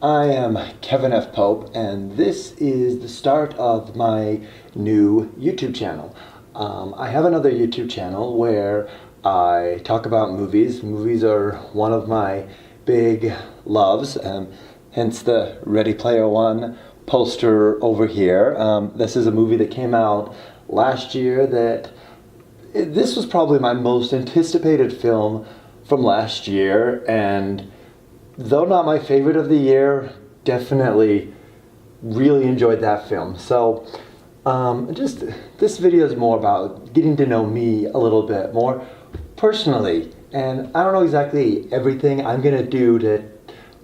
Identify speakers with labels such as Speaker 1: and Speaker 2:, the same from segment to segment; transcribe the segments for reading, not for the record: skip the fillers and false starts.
Speaker 1: I am Kevin F. Pope, and this is the start of my new YouTube channel. I have another YouTube channel where I talk about movies. Movies are one of my big loves, hence the Ready Player One poster over here. This is a movie that came out last year this was probably my most anticipated film from last year, and though not my favorite of the year, definitely really enjoyed that film. So just this video is more about getting to know me a little bit more personally, and I don't know exactly everything I'm gonna do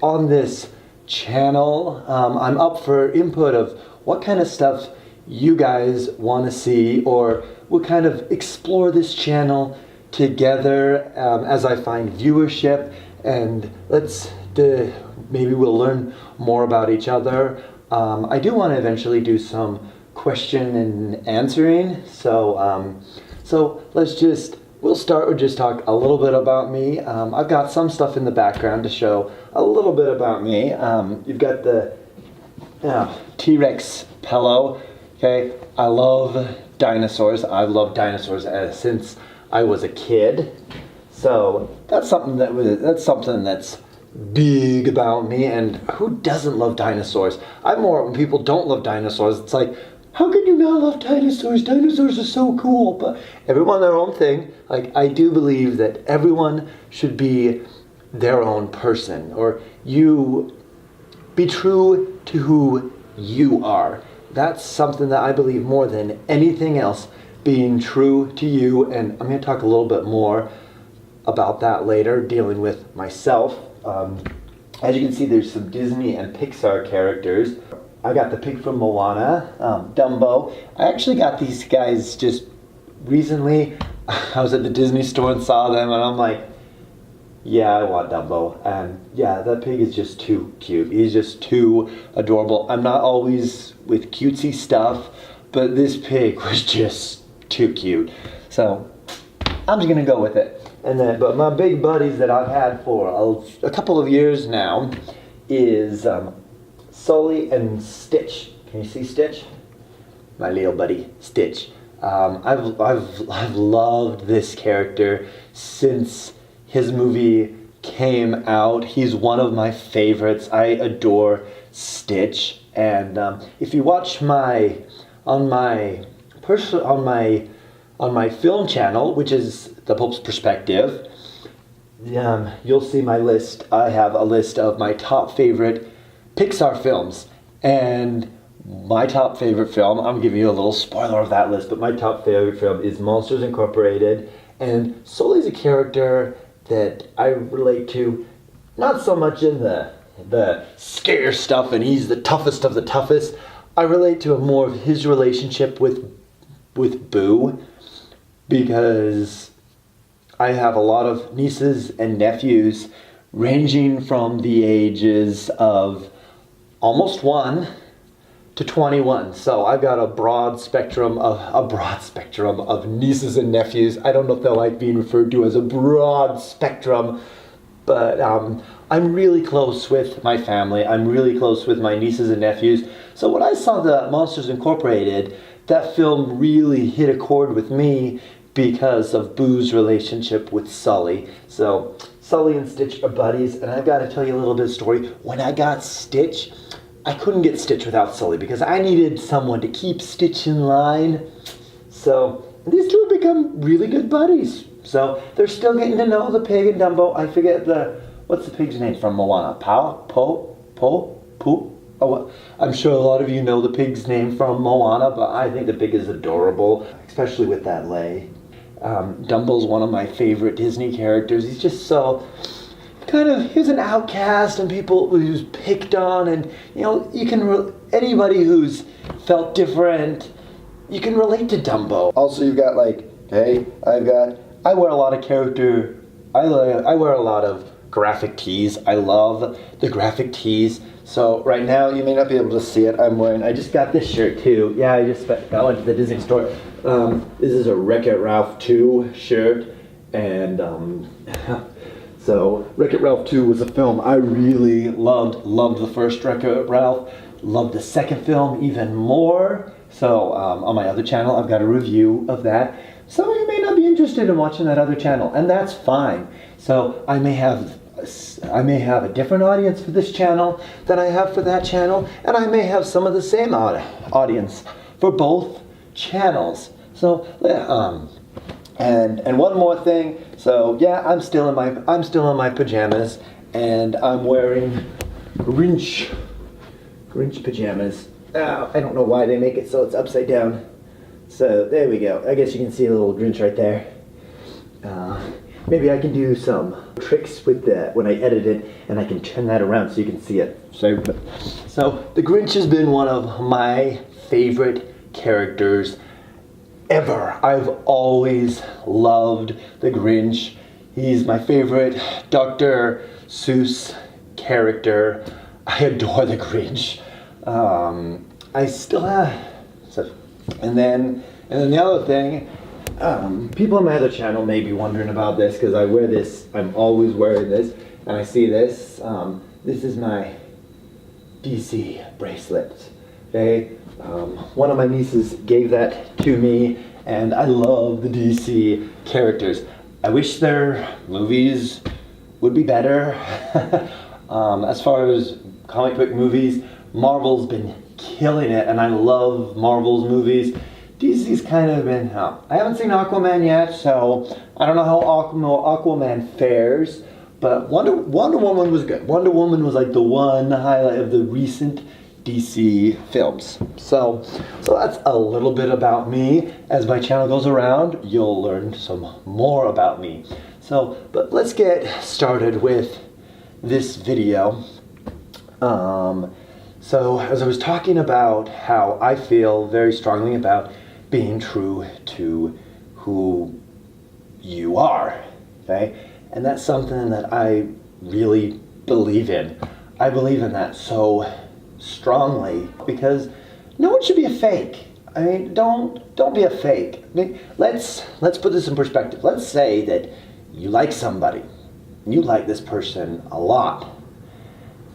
Speaker 1: on this channel. I'm up for input of what kind of stuff you guys want to see, or we'll kind of explore this channel together as I find viewership, and maybe we'll learn more about each other. I do want to eventually do some question and answering, so we'll start with just talk a little bit about me. I've got some stuff in the background to show a little bit about me. You've got the T-Rex pillow. Okay, I love dinosaurs. I've loved dinosaurs since I was a kid. So that's something that's big about me. And who doesn't love dinosaurs? When people don't love dinosaurs, it's like, how can you not love dinosaurs? Dinosaurs are so cool. But everyone their own thing. Like, I do believe that everyone should be their own person, or you be true to who you are. That's something that I believe more than anything else, being true to you. And I'm going to talk a little bit more about that later, dealing with myself. As you can see, there's some Disney and Pixar characters. I got the pig from Moana, Dumbo. I actually got these guys just recently. I was at the Disney store and saw them, and I'm like, yeah, I want Dumbo. And yeah, that pig is just too cute. He's just too adorable. I'm not always with cutesy stuff, but this pig was just too cute. So I'm just gonna go with it. But my big buddies that I've had for a couple of years now is Sully and Stitch. Can you see Stitch? My little buddy, Stitch. I've loved this character since his movie came out. He's one of my favorites. I adore Stitch, and if you watch on my film channel, which is The Pope's Perspective, you'll see my list. I have a list of my top favorite Pixar films, and my top favorite film, I'm giving you a little spoiler of that list, but my top favorite film is Monsters Incorporated, and Sully's a character that I relate to, not so much in the scare stuff and he's the toughest of the toughest. I relate to more of his relationship with Boo, because I have a lot of nieces and nephews ranging from the ages of almost 1 to 21. So I've got a broad spectrum of nieces and nephews. I don't know if they'll like being referred to as a broad spectrum, but I'm really close with my family. I'm really close with my nieces and nephews. So when I saw the Monsters Incorporated, that film really hit a chord with me because of Boo's relationship with Sully. So Sully and Stitch are buddies, and I've got to tell you a little bit of story. When I got Stitch, I couldn't get Stitch without Sully because I needed someone to keep Stitch in line. So these two have become really good buddies. So they're still getting to know the pig and Dumbo. I forget what's the pig's name from Moana? Po? Poo? Oh, I'm sure a lot of you know the pig's name from Moana, but I think the pig is adorable, especially with that lei. Dumbo's one of my favorite Disney characters. He's just so he's an outcast, and who's picked on, and anybody who's felt different, you can relate to Dumbo. Also, you've got I wear a lot of graphic tees. I love the graphic tees. So right now, you may not be able to see it. I just got this shirt too. Yeah, I went to the Disney store. This is a Wreck-It Ralph 2 shirt, and So Wreck-It Ralph 2 was a film I really loved. Loved the first Wreck-It Ralph. Loved the second film even more. So on my other channel, I've got a review of that. Some of you may not be interested in watching that other channel, and that's fine. So I may have a different audience for this channel than I have for that channel, and I may have some of the same audience for both channels. So and one more thing. So yeah, I'm still in my pajamas, and I'm wearing Grinch pajamas. I don't know why they make it so it's upside down. So there we go. I guess you can see a little Grinch right there. Maybe I can do some tricks with that when I edit it, and I can turn that around so you can see it. So the Grinch has been one of my favorite characters ever. I've always loved the Grinch. He's my favorite Dr. Seuss character. I adore the Grinch. I still have. And then the other thing, people on my other channel may be wondering about this because I wear this. I'm always wearing this, and I see this. This is my DC bracelet. Okay, one of my nieces gave that to me, and I love the DC characters. I wish their movies would be better. As far as comic book movies, Marvel's been killing it, and I love Marvel's movies. DC's kind of been, I haven't seen Aquaman yet, so I don't know how Aquaman fares, but Wonder Woman was good. Wonder Woman was like the one highlight of the recent DC films. So that's a little bit about me. As my channel goes around, you'll learn some more about me. But let's get started with this video. So as I was talking about how I feel very strongly about being true to who you are, okay? And that's something that I really believe in. I believe in that so strongly because no one should be a fake. I mean, don't be a fake. I mean, let's put this in perspective. Let's say that you like somebody, you like this person a lot,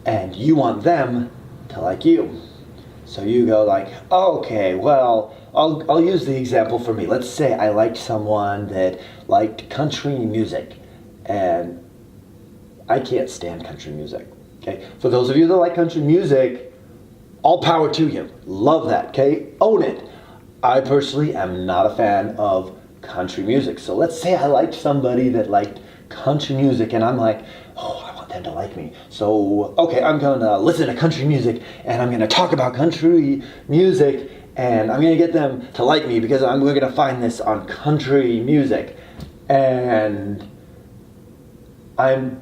Speaker 1: and you want them to like you. So you go like, okay, well, I'll use the example for me. Let's say I liked someone that liked country music, and I can't stand country music. Okay, for those of you that like country music, all power to you. Love that. Okay, own it. I personally am not a fan of country music. So let's say I liked somebody that liked country music, and I'm like, oh, I want them to like me. So, okay, I'm gonna listen to country music, and I'm gonna talk about country music, and I'm gonna get them to like me because we're gonna find this on country music. And I'm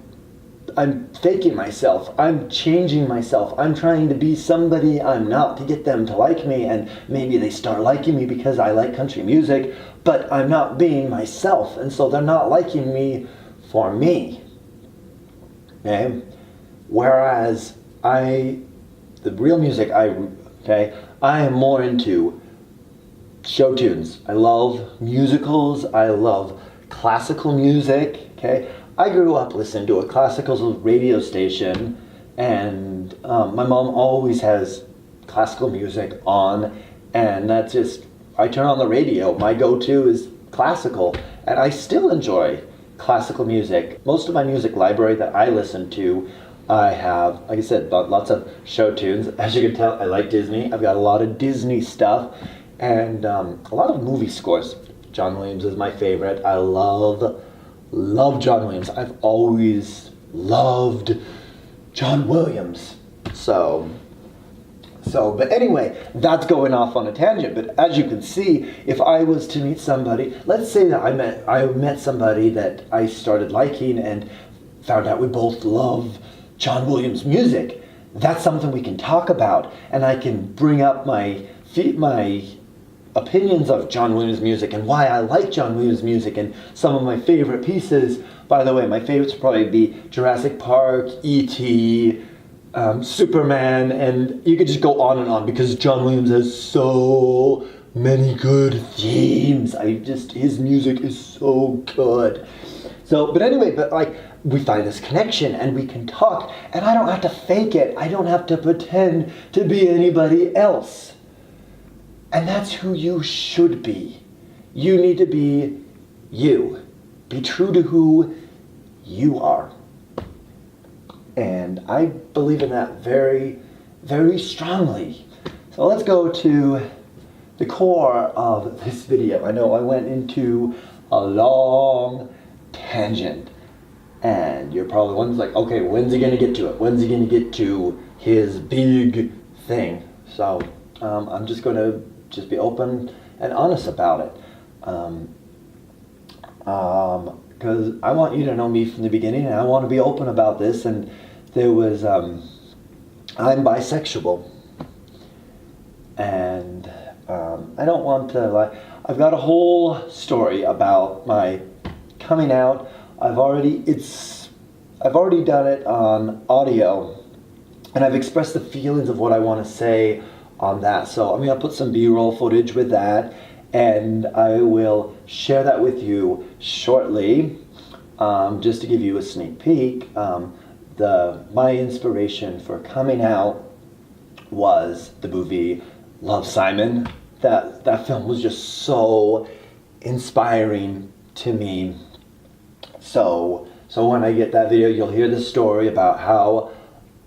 Speaker 1: faking myself. I'm changing myself. I'm trying to be somebody I'm not to get them to like me, and maybe they start liking me because I like country music, but I'm not being myself, and so they're not liking me for me. Okay? Whereas the real music I am more into show tunes. I love musicals. I love classical music. Okay? I grew up listening to a classical radio station, and my mom always has classical music on, and that's just, I turn on the radio. My go-to is classical, and I still enjoy classical music. Most of my music library that I listen to, I have, like I said, lots of show tunes. As you can tell, I like Disney. I've got a lot of Disney stuff, and a lot of movie scores. John Williams is my favorite. I love John Williams. I've always loved John Williams. But anyway, that's going off on a tangent. But as you can see, if I was to meet somebody, let's say that I met somebody that I started liking and found out we both love John Williams music, that's something we can talk about, and I can bring up my opinions of John Williams music and why I like John Williams music and some of my favorite pieces. By the way, my favorites would probably be Jurassic Park, E.T., Superman, and you could just go on and on because John Williams has so many good themes. His music is so good. But anyway, we find this connection and we can talk, and I don't have to fake it. I don't have to pretend to be anybody else. And that's who you should be. You need to be you. Be true to who you are. And I believe in that very, very strongly. So let's go to the core of this video. I know I went into a long tangent, and you're probably wondering, like, okay, when's he gonna get to it? When's he gonna get to his big thing? So I'm just gonna be open and honest about it. Because I want you to know me from the beginning, and I want to be open about this. And there was, I'm bisexual, and I don't want to lie. I've got a whole story about my coming out. I've already done it on audio, and I've expressed the feelings of what I want to say on that. So I'm gonna put some B-roll footage with that, and I will share that with you shortly. Just to give you a sneak peek, my inspiration for coming out was the movie Love, Simon. That film was just so inspiring to me. So when I get that video, you'll hear the story about how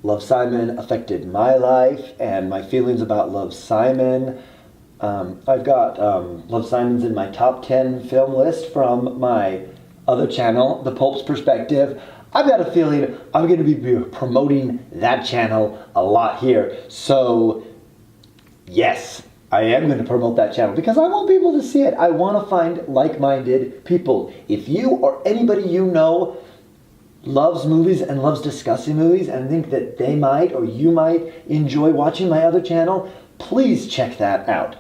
Speaker 1: Love, Simon affected my life and my feelings about Love, Simon. I've got Love, Simon's in my top 10 film list from my other channel, The Pope's Perspective. I've got a feeling I'm going to be promoting that channel a lot here. So, yes, I am going to promote that channel because I want people to see it. I want to find like-minded people. If you or anybody you know loves movies and loves discussing movies and think that they might or you might enjoy watching my other channel, please check that out.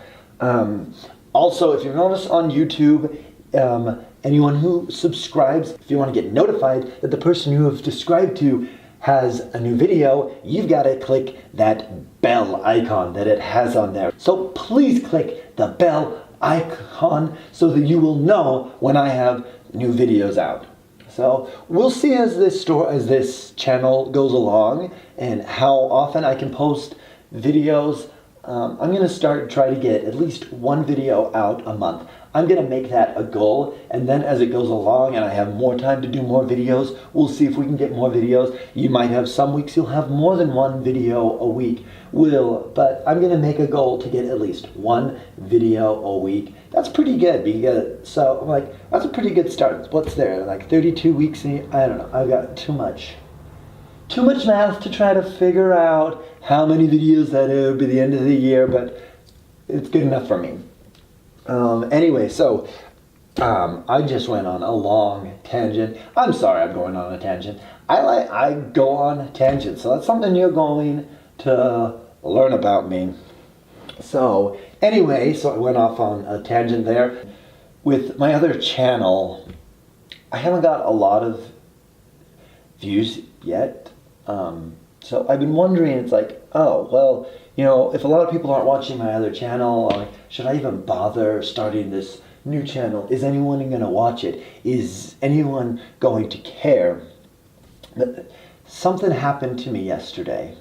Speaker 1: Also, if you've noticed on YouTube, anyone who subscribes, if you want to get notified that the person you have subscribed to has a new video, you've got to click that bell icon that it has on there. So please click the bell icon so that you will know when I have new videos out. So we'll see as this channel goes along and how often I can post videos. I'm going to try to get at least one video out a month. I'm going to make that a goal, and then as it goes along and I have more time to do more videos, we'll see if we can get more videos. You might have some weeks you'll have more than one video a week. But I'm going to make a goal to get at least one video a week. That's pretty good. So I'm like, that's a pretty good start. What's there? Like 32 weeks? I don't know. I've got too much math to try to figure out how many videos that it would be the end of the year, but it's good enough for me. Anyway, so I just went on a long tangent. I'm sorry I'm going on a tangent. I go on tangents, so that's something you're going to learn about me. So anyway, so I went off on a tangent there. With my other channel, I haven't got a lot of views yet. So I've been wondering, it's like, oh, well, you know, if a lot of people aren't watching my other channel, should I even bother starting this new channel? Is anyone going to watch it? Is anyone going to care? But something happened to me yesterday.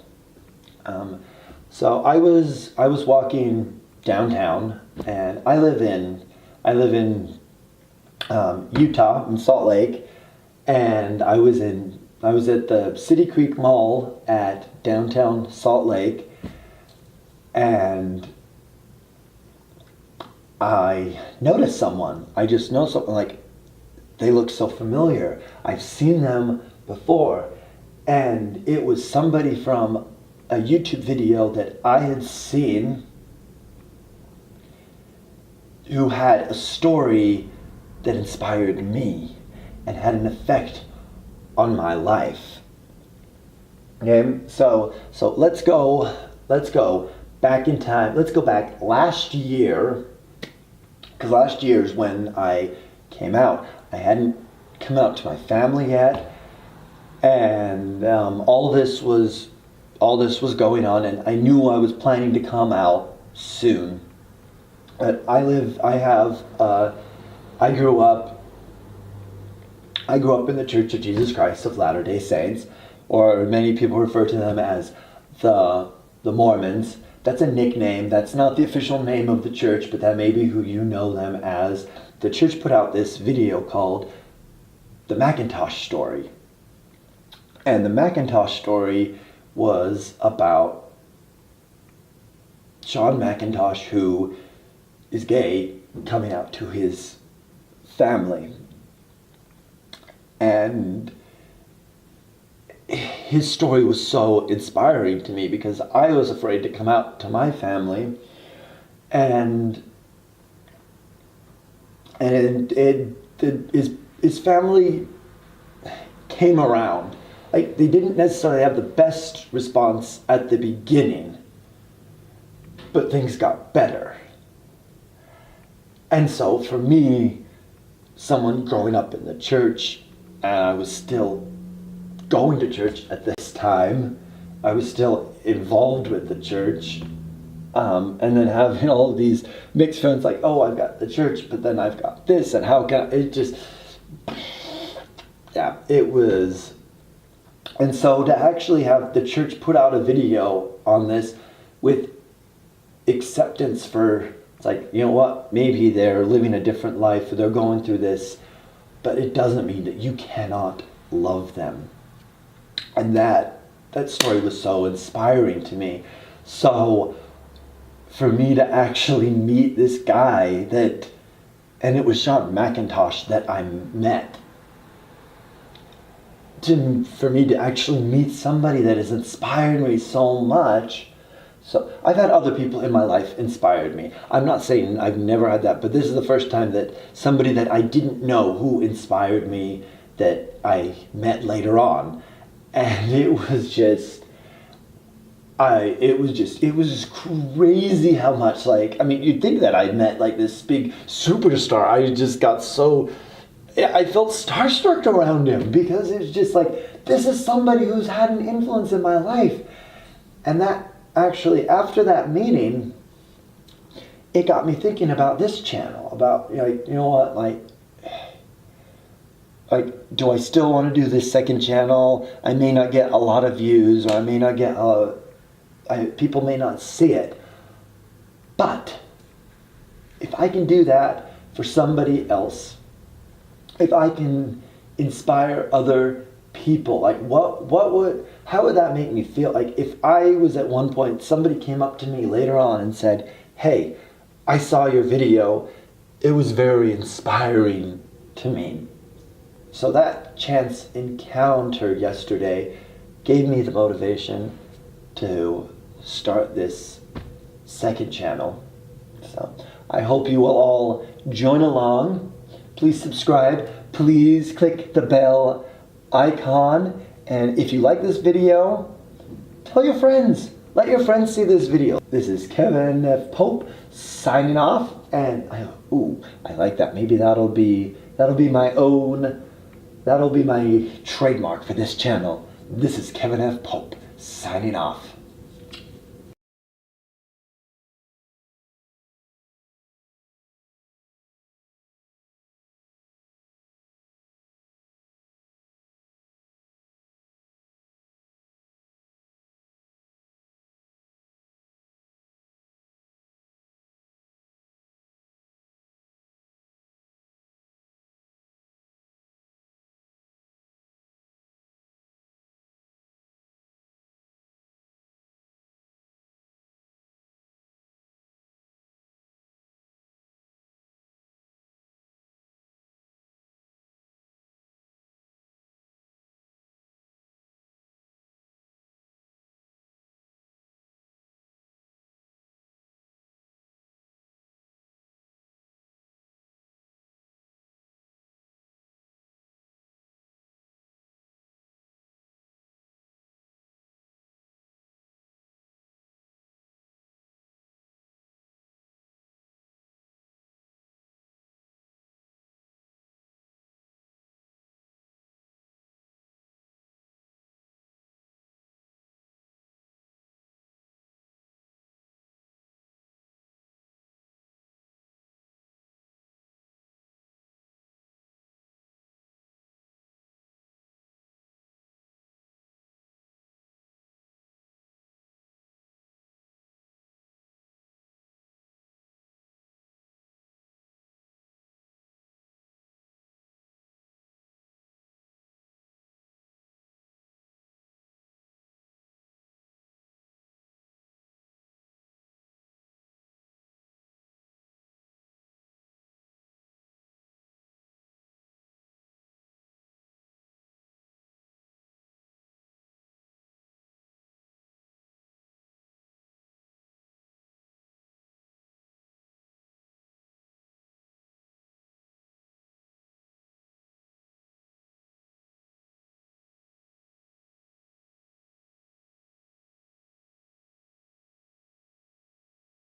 Speaker 1: So I was walking downtown, and I live in Utah, in Salt Lake, and I was at the City Creek Mall at downtown Salt Lake, and I noticed someone. I just noticed something, like, they look so familiar. I've seen them before, and it was somebody from a YouTube video that I had seen who had a story that inspired me and had an effect on my life. Okay, so let's go back in time. Let's go back last year, because last year is when I came out. I hadn't come out to my family yet, and all this was going on, and I knew I was planning to come out soon. But I grew up I grew up in the Church of Jesus Christ of Latter-day Saints, or many people refer to them as the Mormons. That's a nickname. That's not the official name of the church, but that may be who you know them as. The church put out this video called The Macintosh Story. And the Macintosh Story was about John Macintosh, who is gay, coming out to his family. And his story was so inspiring to me because I was afraid to come out to my family, and his family came around. Like, they didn't necessarily have the best response at the beginning, but things got better. And so for me, someone growing up in the church, and I was still going to church at this time, I was still involved with the church, and then having all of these mixed feelings like, oh, I've got the church, but then I've got this, and how can it just, yeah, it was. And so to actually have the church put out a video on this with acceptance for, it's like, you know what, maybe they're living a different life, or they're going through this, but it doesn't mean that you cannot love them. And that story was so inspiring to me. So for me to actually meet this guy and it was John Macintosh that I met, for me to actually meet somebody that has inspired me so much. So I've had other people in my life inspired me. I'm not saying I've never had that, but this is the first time that somebody that I didn't know who inspired me that I met later on. And it was just crazy how much, like, I mean, you'd think that I met like this big superstar. I just got so, I felt starstruck around him because it's just like, this is somebody who's had an influence in my life. And that actually, after that meeting, it got me thinking about this channel, about, like, you know what, like, do I still want to do this second channel? I may not get a lot of views, or I may not get, people may not see it. But if I can do that for somebody else, if I can inspire other people, like how would that make me feel? Like, if I was at one point, somebody came up to me later on and said, hey, I saw your video, it was very inspiring to me. So that chance encounter yesterday gave me the motivation to start this second channel. So I hope you will all join along. Please subscribe. Please click the bell icon. And if you like this video, tell your friends. Let your friends see this video. This is Kevin F. Pope signing off. And I like that. Maybe that'll be my own. That'll be my trademark for this channel. This is Kevin F. Pope signing off.